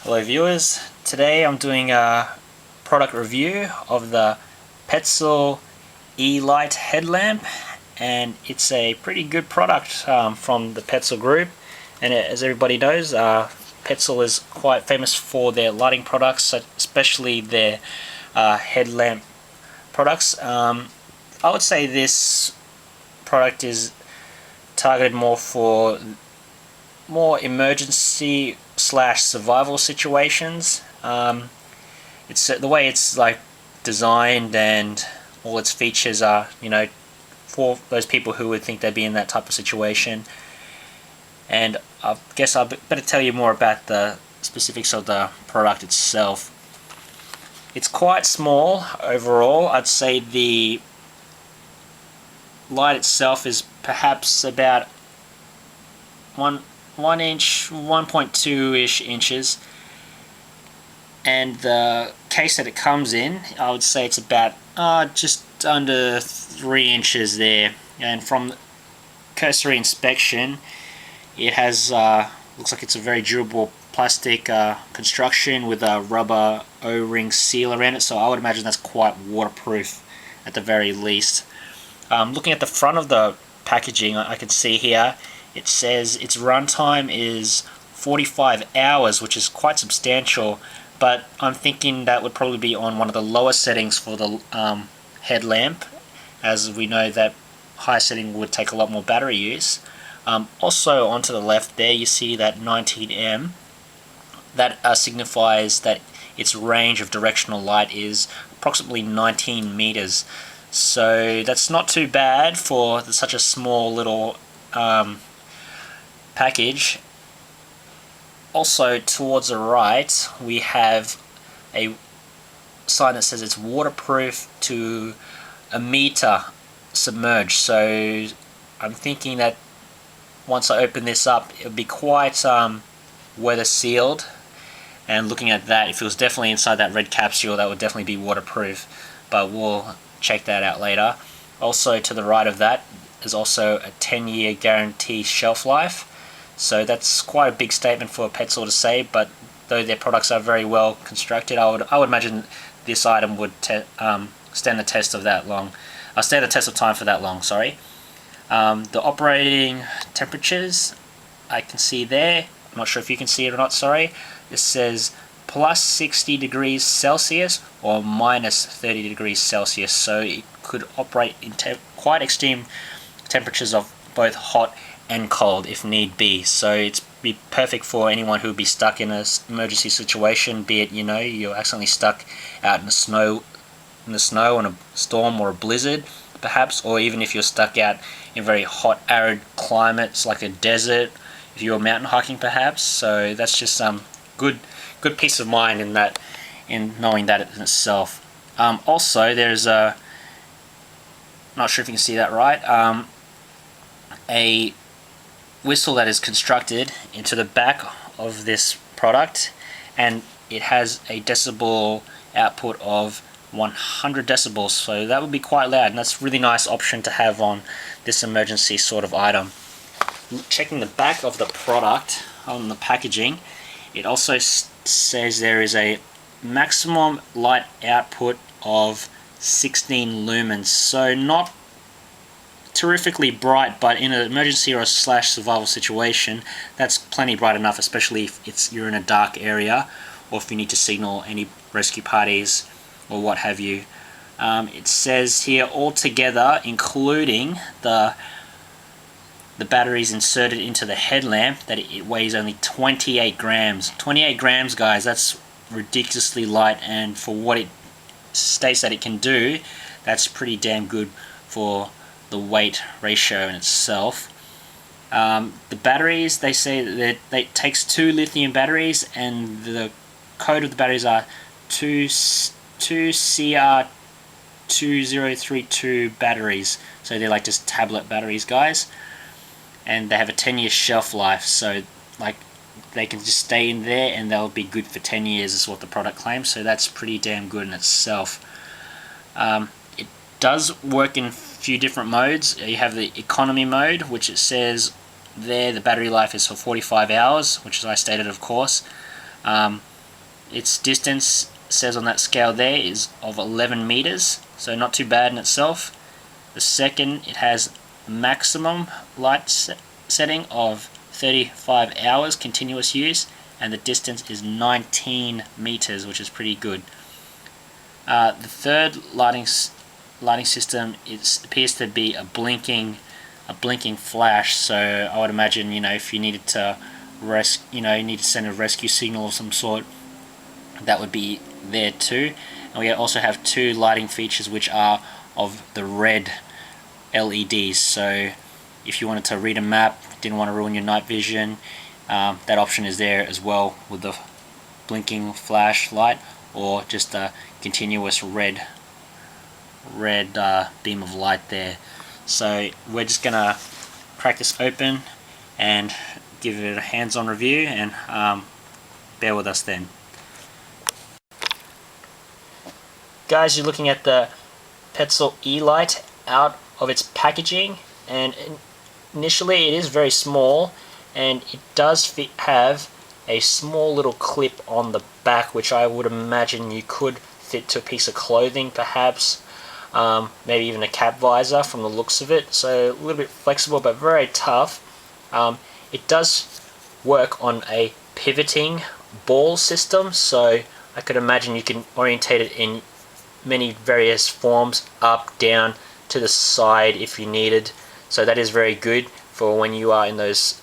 Hello viewers, today I'm doing a product review of the Petzl e+lite headlamp, and it's a pretty good product from the Petzl group. And as everybody knows, Petzl is quite famous for their lighting products, especially their headlamp products. I would say this product is targeted more for emergency slash survival situations. It's the way it's like designed, and all its features are, for those people who would think they'd be in that type of situation. And I guess I'll better tell you more about the specifics of the product itself. It's quite small overall. I'd say the light itself is perhaps about 1 inch, 1.2-ish inches, and the case that it comes in, I would say it's about just under 3 inches there. And from cursory inspection, it has looks like it's a very durable plastic construction with a rubber O-ring seal around it, so I would imagine that's quite waterproof at the very least. Looking at the front of the packaging, I can see here it says its runtime is 45 hours, which is quite substantial, but I'm thinking that would probably be on one of the lower settings for the headlamp, as we know that high setting would take a lot more battery use. Also onto the left there you see that 19M. That signifies that its range of directional light is approximately 19 meters. So that's not too bad for such a small little package. Also towards the right we have a sign that says it's waterproof to a meter submerged. So I'm thinking that once I open this up, it'll be quite weather sealed. And looking at that, if it was definitely inside that red capsule, that would definitely be waterproof, but we'll check that out later. Also to the right of that is also a 10-year guarantee shelf life. So that's quite a big statement for Petzl to say, but though their products are very well constructed, I would imagine this item would stand the test of that long. Stand the test of time for that long. Sorry. The operating temperatures I can see there. I'm not sure if you can see it or not. Sorry. It says plus 60 degrees Celsius or minus 30 degrees Celsius. So it could operate in quite extreme temperatures of both hot and cold if need be. So it's be perfect for anyone who would be stuck in an emergency situation, be it you're accidentally stuck out in the snow in a storm or a blizzard perhaps, or even if you're stuck out in very hot arid climates like a desert, if you're mountain hiking perhaps. So that's just some good peace of mind in knowing that in itself. Also there's not sure if you can see that right, a whistle that is constructed into the back of this product, and it has a decibel output of 100 decibels, so that would be quite loud, and that's a really nice option to have on this emergency sort of item. Checking the back of the product on the packaging, it also says there is a maximum light output of 16 lumens, so not terrifically bright, but in an emergency or a survival situation, that's plenty bright enough, especially if you're in a dark area or if you need to signal any rescue parties or what have you. It says here altogether, including the batteries inserted into the headlamp, that it weighs only 28 grams. 28 grams, guys, that's ridiculously light, and for what it states that it can do, that's pretty damn good for the weight ratio in itself. The batteries, they say that it takes 2 lithium batteries, and the code of the batteries are 2CR2032 batteries. So they're like just tablet batteries, guys, and they have a 10-year shelf life, so like they can just stay in there and they'll be good for 10 years is what the product claims. So that's pretty damn good in itself. It does work in a few different modes. You have the economy mode, which it says there the battery life is for 45 hours, which as I stated, of course. Its distance says on that scale there is of 11 meters, so not too bad in itself. The second, it has maximum light setting of 35 hours continuous use, and the distance is 19 meters, which is pretty good. The third lighting system appears to be a blinking flash. So I would imagine, if you needed to you need to send a rescue signal of some sort, that would be there too. And we also have two lighting features which are of the red LEDs. So if you wanted to read a map, didn't want to ruin your night vision, that option is there as well with the blinking flashlight, or just a continuous red beam of light there. So we're just gonna crack this open and give it a hands-on review, and bear with us then. Guys, you're looking at the Petzl e+lite out of its packaging, and initially it is very small, and it does have a small little clip on the back, which I would imagine you could fit to a piece of clothing perhaps, maybe even a cap visor from the looks of it. So a little bit flexible but very tough. It does work on a pivoting ball system, so I could imagine you can orientate it in many various forms, up, down, to the side if you needed. So that is very good for when you are in those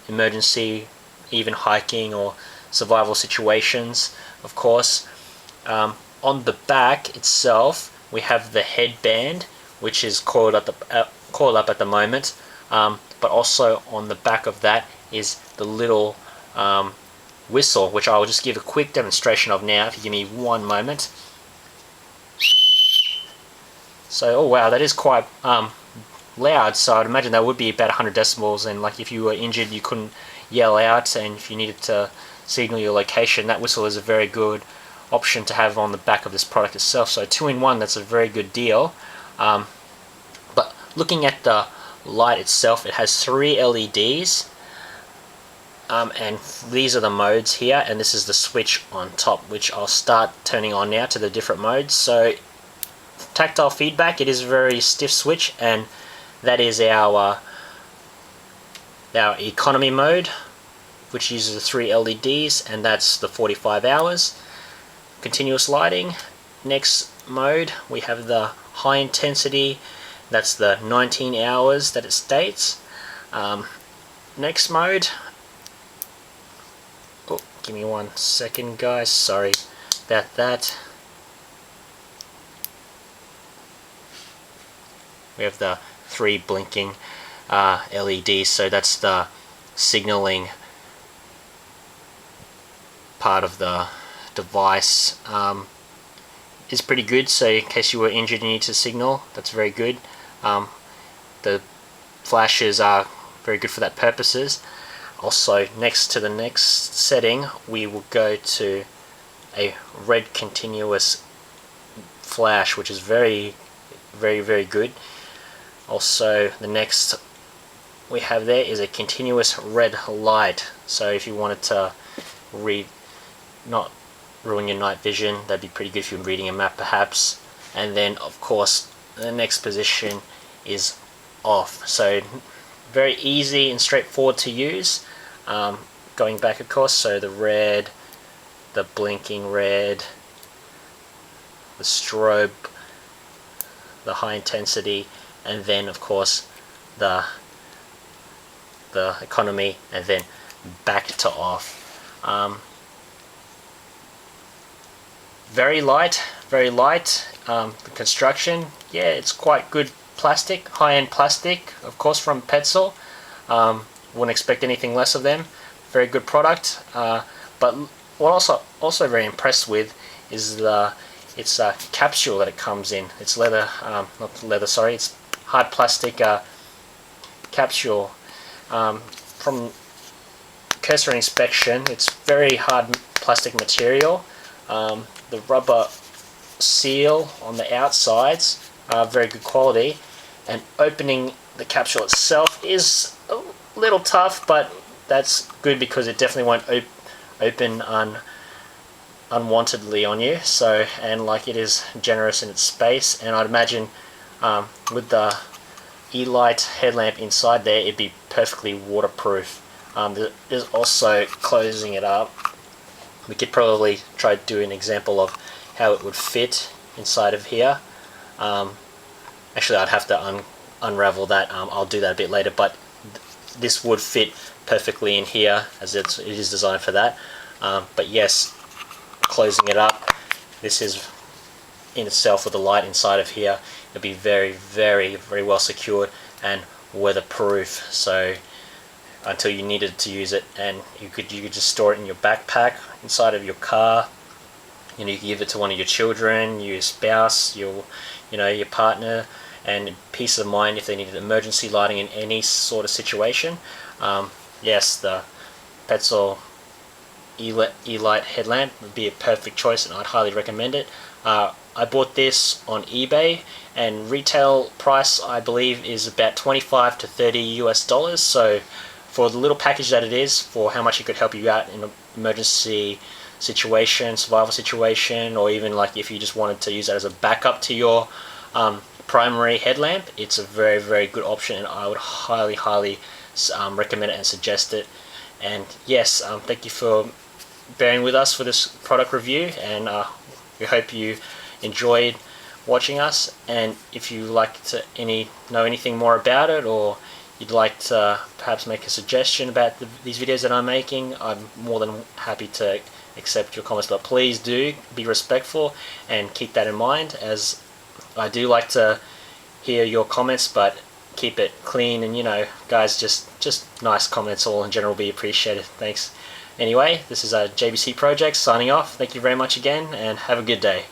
emergency, even hiking or survival situations, of course. On the back itself, we have the headband, which is coiled up at the moment, but also on the back of that is the little whistle, which I will just give a quick demonstration of now, if you give me one moment. So, oh wow, that is quite loud, so I'd imagine that would be about 100 decibels, and like if you were injured you couldn't yell out, and if you needed to signal your location, that whistle is a very good option to have on the back of this product itself. So 2-in-1, that's a very good deal. But looking at the light itself, it has 3 LEDs, and these are the modes here, and this is the switch on top, which I'll start turning on now to the different modes. So tactile feedback, it is a very stiff switch, and that is our economy mode, which uses the 3 LEDs, and that's the 45 hours. Continuous lighting. Next mode, we have the high intensity, that's the 19 hours that it states. Next mode, oh, give me 1 second guys, sorry about that. We have the 3 blinking LEDs, so that's the signaling part of the device. Is pretty good, so in case you were injured and you need to signal, that's very good. The flashes are very good for that purposes. Also, next to the next setting, we will go to a red continuous flash, which is very good. Also, the next we have there is a continuous red light, so if you wanted to not ruin your night vision, that'd be pretty good if you're reading a map perhaps. And then of course the next position is off, so very easy and straightforward to use. Going back of course, so the red, the blinking red, the strobe, the high intensity, and then of course the economy, and then back to off. Very light. The construction, yeah, it's quite good plastic, high-end plastic, of course, from Petzl. Wouldn't expect anything less of them. Very good product. But what also very impressed with is it's a capsule that it comes in. It's leather, not leather, sorry, it's hard plastic capsule. From cursory inspection, it's very hard plastic material. The rubber seal on the outsides are very good quality, and opening the capsule itself is a little tough, but that's good because it definitely won't open unwantedly on you. So, and like, it is generous in its space, and I'd imagine with the e+lite headlamp inside there, it'd be perfectly waterproof. There's also, closing it up, we could probably try to do an example of how it would fit inside of here. Actually, I'd have to unravel that. I'll do that a bit later, but this would fit perfectly in here, as it is designed for that. But yes, closing it up, this is in itself with the light inside of here, it'll be very, very, very well secured and weatherproof. So until you needed to use it, and you could just store it in your backpack inside of your car. You know, you can give it to one of your children, your spouse, your partner, and peace of mind if they needed emergency lighting in any sort of situation. Yes, the Petzl e+lite headlamp would be a perfect choice, and I'd highly recommend it. I bought this on eBay, and retail price I believe is about $25 to $30 US. So for the little package that it is, for how much it could help you out in an emergency situation, survival situation, or even like if you just wanted to use that as a backup to your primary headlamp, it's a very, very good option, and I would highly, highly recommend it and suggest it. And yes, thank you for bearing with us for this product review, and we hope you enjoyed watching us. And if you like to know anything more about it, or you'd like to perhaps make a suggestion about these videos that I'm making, I'm more than happy to accept your comments. But please do be respectful and keep that in mind, as I do like to hear your comments, but keep it clean, and guys, just nice comments all in general will be appreciated. Thanks. Anyway, this is JBC Projects signing off. Thank you very much again, and have a good day.